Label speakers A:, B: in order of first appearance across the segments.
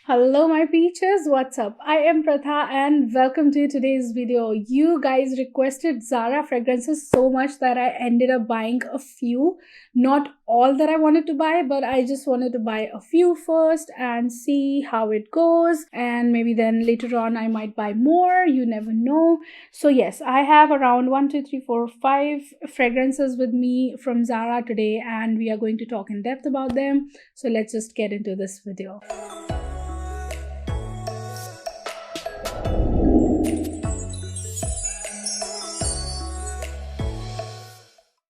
A: Hello my peaches, what's up? I am Pratha and welcome to today's video. You guys requested Zara fragrances so much that I ended up buying a few. Not all that I wanted to buy, but I just wanted to buy a few first and see how it goes, and maybe then later on I might buy more, you never know. So yes, I have around 5 fragrances with me from Zara today and we are going to talk in depth about them. So let's just get into this video.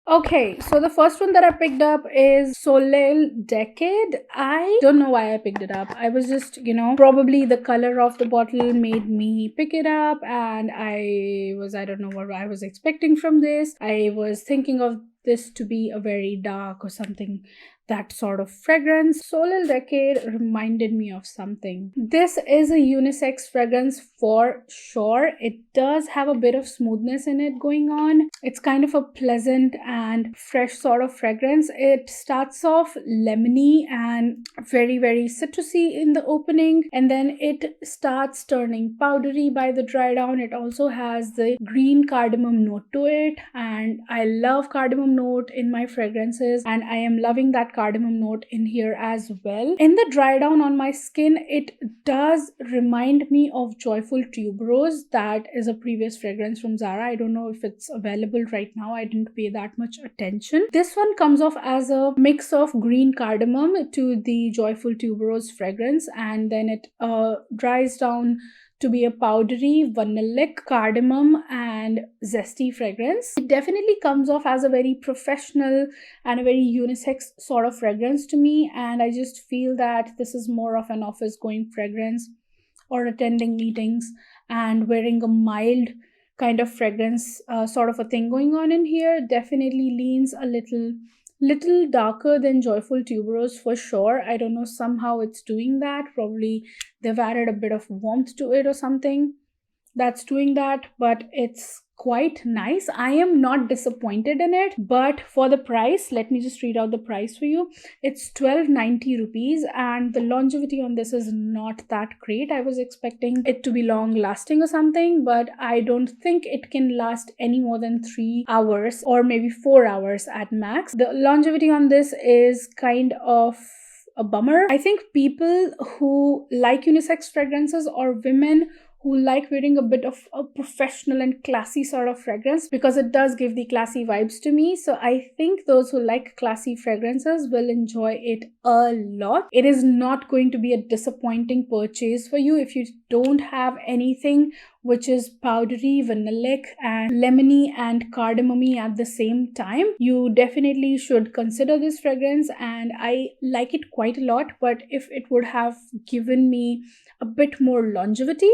A: Okay, so the first one that I picked up is SOILEL Decade. I don't know why I picked it up. I was just, probably the color of the bottle made me pick it up, and I don't know what I was expecting from this. I was thinking of this to be a very dark or something, that sort of fragrance. SOILEL Decade reminded me of something. This is a unisex fragrance for sure. It does have a bit of smoothness in it going on. It's kind of a pleasant and fresh sort of fragrance. It starts off lemony and very, very citrusy in the opening, and then it starts turning powdery by the dry down. It also has the green cardamom note to it, and I love cardamom note in my fragrances, and I am loving that cardamom note in here as well. In the dry down on my skin, it does remind me of Joyful Tuberose. That is a previous fragrance from Zara. I don't know if it's available right now. I didn't pay that much attention. This one comes off as a mix of green cardamom to the Joyful Tuberose fragrance, and then it dries down to be a powdery vanillic cardamom and zesty fragrance. It definitely comes off as a very professional and a very unisex sort of fragrance to me, and I just feel that this is more of an office going fragrance or attending meetings and wearing a mild kind of fragrance sort of a thing going on in here. Definitely leans a little darker than Joyful Tuberose for sure. I don't know, somehow it's doing that. Probably they've added a bit of warmth to it or something that's doing that, but it's quite nice. I am not disappointed in it, but for the price, let me just read out the price for you. It's 1290 rupees, and the longevity on this is not that great. I was expecting it to be long lasting or something, but I don't think it can last any more than 3 hours or maybe 4 hours at max. The longevity on this is kind of a bummer. I think people who like unisex fragrances or women who like wearing a bit of a professional and classy sort of fragrance, because it does give the classy vibes to me. So I think those who like classy fragrances will enjoy it a lot. It is not going to be a disappointing purchase for you if you don't have anything which is powdery, vanillic, and lemony and cardamomy at the same time. You definitely should consider this fragrance, and I like it quite a lot. But if it would have given me a bit more longevity,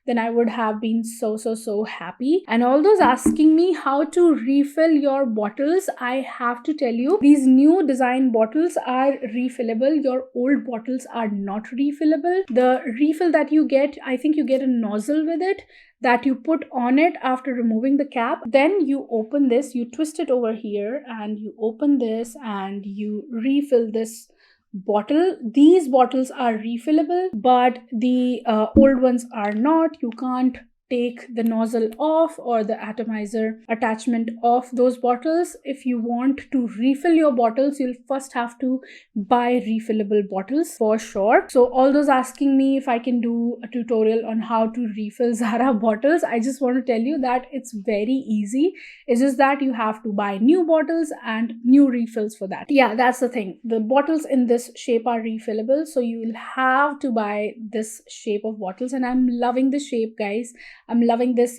A: then I would have been so happy. And all those asking me how to refill your bottles, I have to tell you, these new design bottles are refillable. Your old bottles are not refillable. The refill that you get, I think you get a nozzle with it that you put on it after removing the cap. Then you open this, you twist it over here, and you open this and you refill this bottle. These bottles are refillable, but the old ones are not. You can't take the nozzle off or the atomizer attachment off those bottles. If you want to refill your bottles, you'll first have to buy refillable bottles for sure. So all those asking me if I can do a tutorial on how to refill Zara bottles, I just want to tell you that it's very easy. It's just that you have to buy new bottles and new refills for that. Yeah, that's the thing. The bottles in this shape are refillable, so you will have to buy this shape of bottles, and I'm loving the shape, guys. I'm loving this,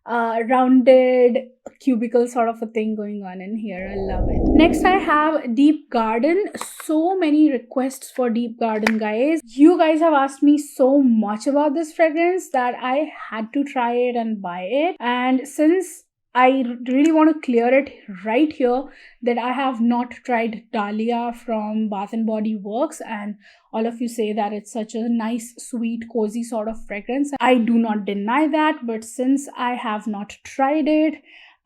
A: rounded cubicle sort of a thing going on in here. I love it. Next, I have Deep Garden. So many requests for Deep Garden, guys. You guys have asked me so much about this fragrance that I had to try it and buy it. And since I really want to clear it right here that I have not tried Dahlia from Bath and Body Works, and all of you say that it's such a nice, sweet, cozy sort of fragrance. I do not deny that, but since I have not tried it,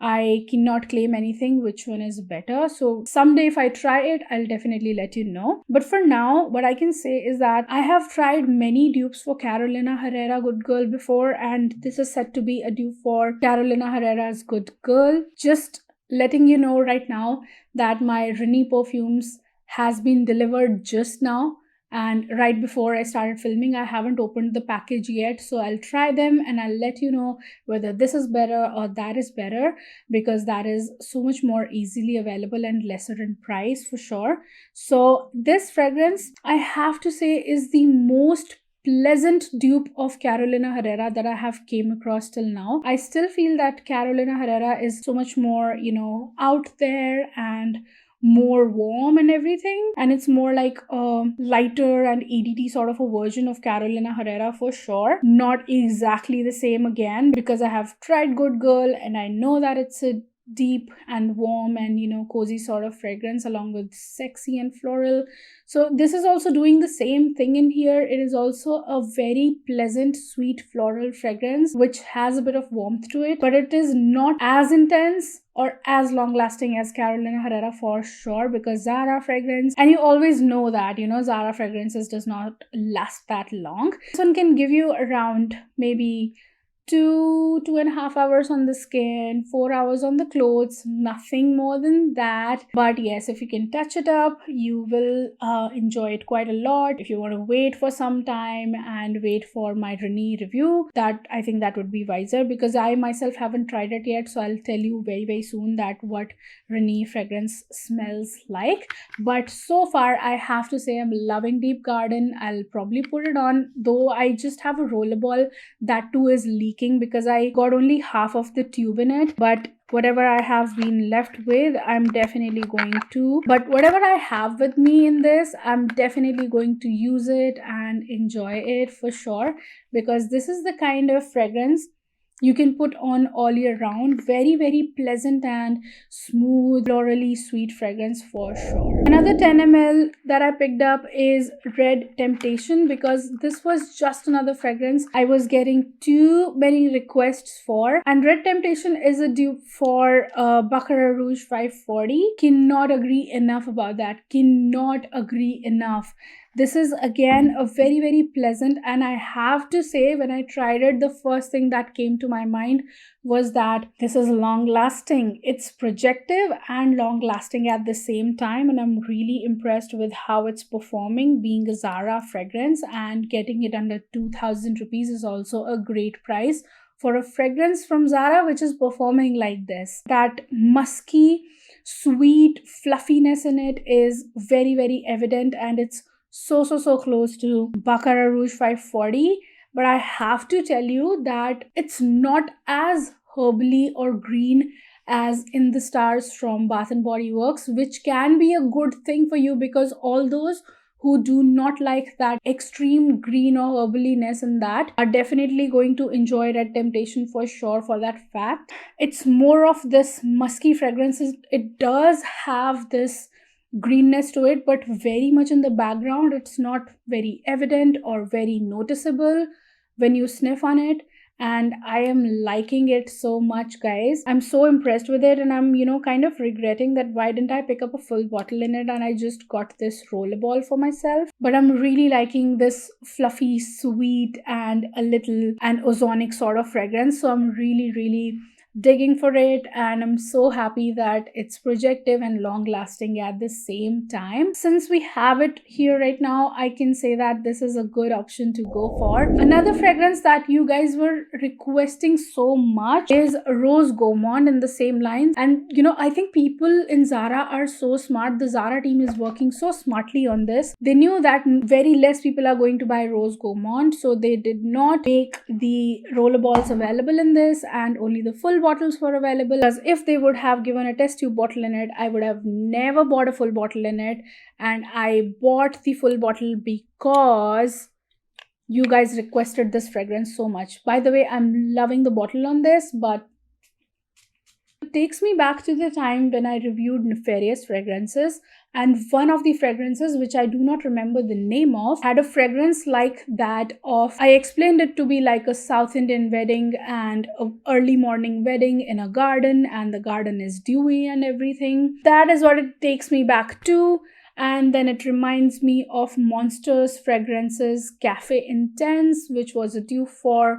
A: I cannot claim anything which one is better. So someday if I try it, I'll definitely let you know. But for now, what I can say is that I have tried many dupes for Carolina Herrera Good Girl before, and this is set to be a dupe for Carolina Herrera's Good Girl. Just letting you know right now that my Zara Perfumes has been delivered just now, and right before I started filming, I haven't opened the package yet, so I'll try them and I'll let you know whether this is better or that is better, because that is so much more easily available and lesser in price for sure. So this fragrance, I have to say, is the most pleasant dupe of Carolina Herrera that I have came across till now. I still feel that Carolina Herrera is so much more, out there and more warm and everything, and it's more like a lighter and EDT sort of a version of Carolina Herrera for sure. Not exactly the same again, because I have tried Good Girl and I know that it's a deep and warm and cozy sort of fragrance along with sexy and floral. So this is also doing the same thing in here. It is also a very pleasant sweet floral fragrance which has a bit of warmth to it, but it is not as intense or as long lasting as Carolina Herrera for sure, because Zara fragrance, and you always know that Zara fragrances does not last that long. This one can give you around maybe 2.5 hours on the skin, 4 hours on the clothes, nothing more than that. But yes, if you can touch it up, you will enjoy it quite a lot. If you want to wait for some time and wait for my Renee review, that I think that would be wiser, because I myself haven't tried it yet, so I'll tell you very very soon that what Renee fragrance smells like. But so far I have to say I'm loving Deep Garden. I'll probably put it on, though I just have a rollerball that too is leaking because I got only half of the tube in it. But whatever I have been left with, I'm definitely going to, but whatever I have with me in this, I'm definitely going to use it and enjoy it for sure, because this is the kind of fragrance you can put on all year round. Very very pleasant and smooth, florally sweet fragrance for sure. Another 10 ml that I picked up is Red Temptation, because this was just another fragrance I was getting too many requests for, and Red Temptation is a dupe for Baccarat Rouge 540. Cannot agree enough about that. Cannot agree enough. This is again a very very pleasant, and I have to say, when I tried it, the first thing that came to my mind was that this is long lasting. It's projective and long lasting at the same time, and I'm really impressed with how it's performing, being a Zara fragrance, and getting it under 2000 rupees is also a great price for a fragrance from Zara which is performing like this. That musky sweet fluffiness in it is very very evident, and it's so close to Baccarat Rouge 540. But I have to tell you that it's not as herbally or green as in the Stars from Bath and Body Works, which can be a good thing for you, because all those who do not like that extreme green or herbaliness in that are definitely going to enjoy Red Temptation for sure for that fact. It's more of this musky fragrances. It does have this greenness to it, but very much in the background. It's not very evident or very noticeable when you sniff on it, and I am liking it so much, guys. I'm so impressed with it, and I'm kind of regretting that why didn't I pick up a full bottle in it, and I just got this rollerball for myself. But I'm really liking this fluffy sweet and a little and ozonic sort of fragrance, so I'm really digging for it, and I'm so happy that it's projective and long lasting at the same time. Since we have it here right now, I can say that this is a good option to go for. Another fragrance that you guys were requesting so much is Rose Gourmand in the same lines, and I think people in Zara are so smart. The Zara team is working so smartly on this. They knew that very less people are going to buy Rose Gourmand, so they did not make the rollerballs available in this, and only the full bottles were available, because if they would have given a test tube bottle in it, I would have never bought a full bottle in it, and I bought the full bottle because you guys requested this fragrance so much. By the way, I'm loving the bottle on this, but it takes me back to the time when I reviewed Nefarious fragrances, and one of the fragrances, which I do not remember the name of, had a fragrance like that of, I explained it to be like a South Indian wedding and an early morning wedding in a garden, and the garden is dewy and everything. That is what it takes me back to. And then it reminds me of Monster's fragrances Cafe Intense, which was a dupe for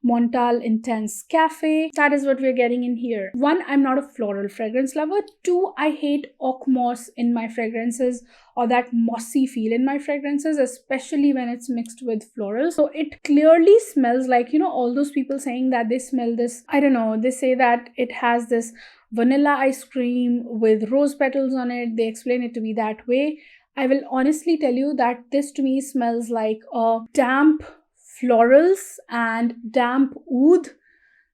A: Montal Intense Cafe. That is what we're getting in here. One, I'm not a floral fragrance lover. Two, I hate oak moss in my fragrances, or that mossy feel in my fragrances, especially when it's mixed with floral. So it clearly smells like, all those people saying that they smell this, I don't know, they say that it has this vanilla ice cream with rose petals on it. They explain it to be that way. I will honestly tell you that this to me smells like a damp florals and damp oud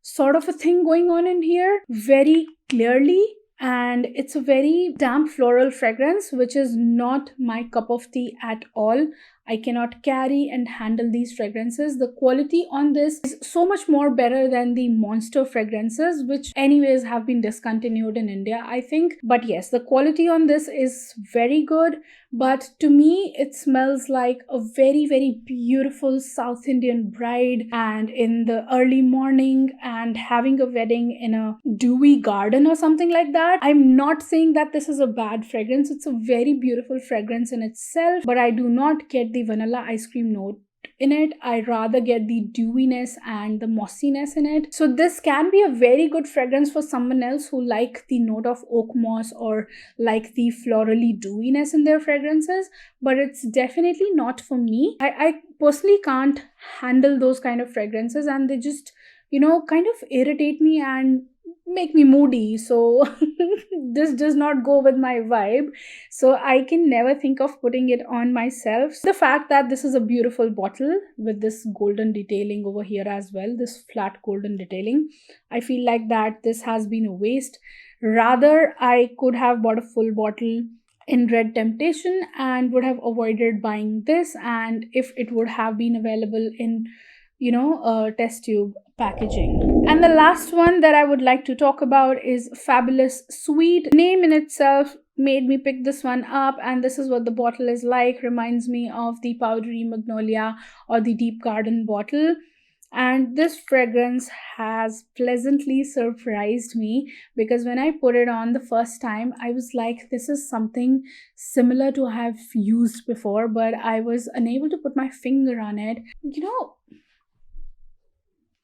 A: sort of a thing going on in here very clearly. And it's a very damp floral fragrance, which is not my cup of tea at all. I cannot carry and handle these fragrances. The quality on this is so much more better than the Monster fragrances, which anyways have been discontinued in India, I think. But yes, the quality on this is very good. But to me, it smells like a very, very beautiful South Indian bride, and in the early morning and having a wedding in a dewy garden or something like that. I'm not saying that this is a bad fragrance. It's a very beautiful fragrance in itself, but I do not get the vanilla ice cream note in it. I rather get the dewiness and the mossiness in it. So this can be a very good fragrance for someone else who like the note of oak moss or like the florally dewiness in their fragrances, but it's definitely not for me. I personally can't handle those kind of fragrances, and they just kind of irritate me and make me moody. So this does not go with my vibe, so I can never think of putting it on myself. The fact that this is a beautiful bottle with this golden detailing over here as well, this flat golden detailing, I feel like that this has been a waste. Rather, I could have bought a full bottle in Red Temptation and would have avoided buying this, and if it would have been available in test tube packaging. And the last one that I would like to talk about is Fabulous Sweet. Name in itself made me pick this one up, and this is what the bottle is like. Reminds me of the Powdery Magnolia or the Deep Garden bottle. And this fragrance has pleasantly surprised me, because when I put it on the first time, I was like, this is something similar to have used before, but I was unable to put my finger on it.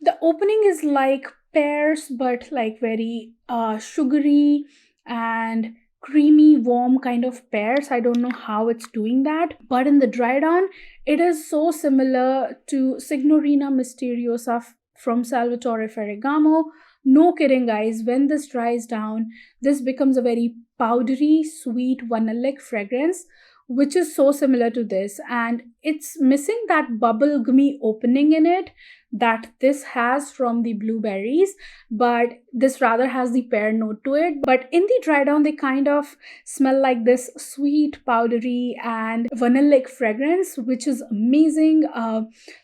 A: The opening is like pears, but like very sugary and creamy, warm kind of pears. I don't know how it's doing that, but in the dry down, it is so similar to Signorina Misteriosa from Salvatore Ferragamo. No kidding, guys. When this dries down, this becomes a very powdery, sweet, vanillic fragrance, which is so similar to this, and it's missing that bubble gummy opening in it that this has from the blueberries, but this rather has the pear note to it. But in the dry down, they kind of smell like this sweet, powdery and vanillic fragrance, which is amazing.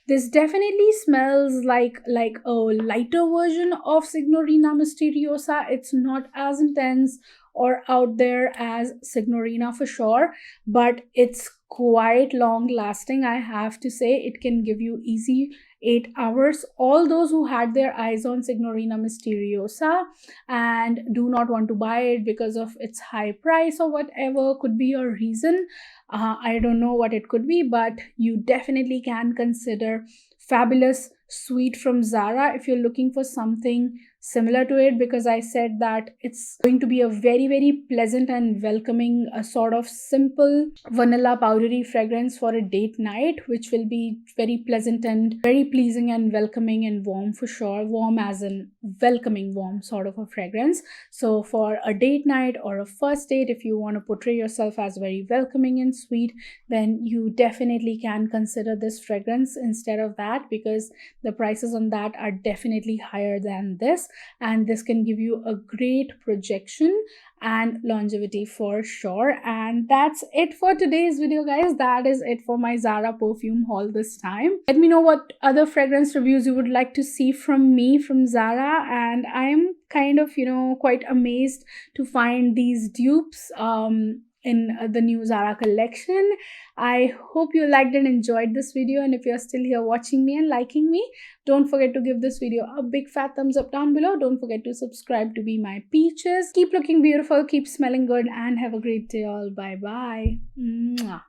A: This definitely smells like a lighter version of Signorina Misteriosa. It's not as intense or out there as Signorina for sure, but it's quite long lasting, I have to say. It can give you easy 8 hours. All those who had their eyes on Signorina Misteriosa and do not want to buy it because of its high price or whatever could be your reason, I don't know what it could be, but you definitely can consider Fabulous Sweet from Zara if you're looking for something similar to it, because I said that it's going to be a very, very pleasant and welcoming, a sort of simple vanilla powdery fragrance for a date night, which will be very pleasant and very pleasing and welcoming and warm for sure. Warm as in welcoming, warm sort of a fragrance. So for a date night or a first date, if you want to portray yourself as very welcoming and sweet, then you definitely can consider this fragrance instead of that, because the prices on that are definitely higher than this, and this can give you a great projection and longevity for sure. And that's it for today's video, guys. That is it for my Zara perfume haul this time. Let me know what other fragrance reviews you would like to see from me from Zara, and I'm kind of quite amazed to find these dupes in the new Zara collection. I hope you liked and enjoyed this video, and if you're still here watching me and liking me, don't forget to give this video a big fat thumbs up down below. Don't forget to subscribe to be my peaches. Keep looking beautiful, keep smelling good, and have a great day all. Bye bye. Mwah.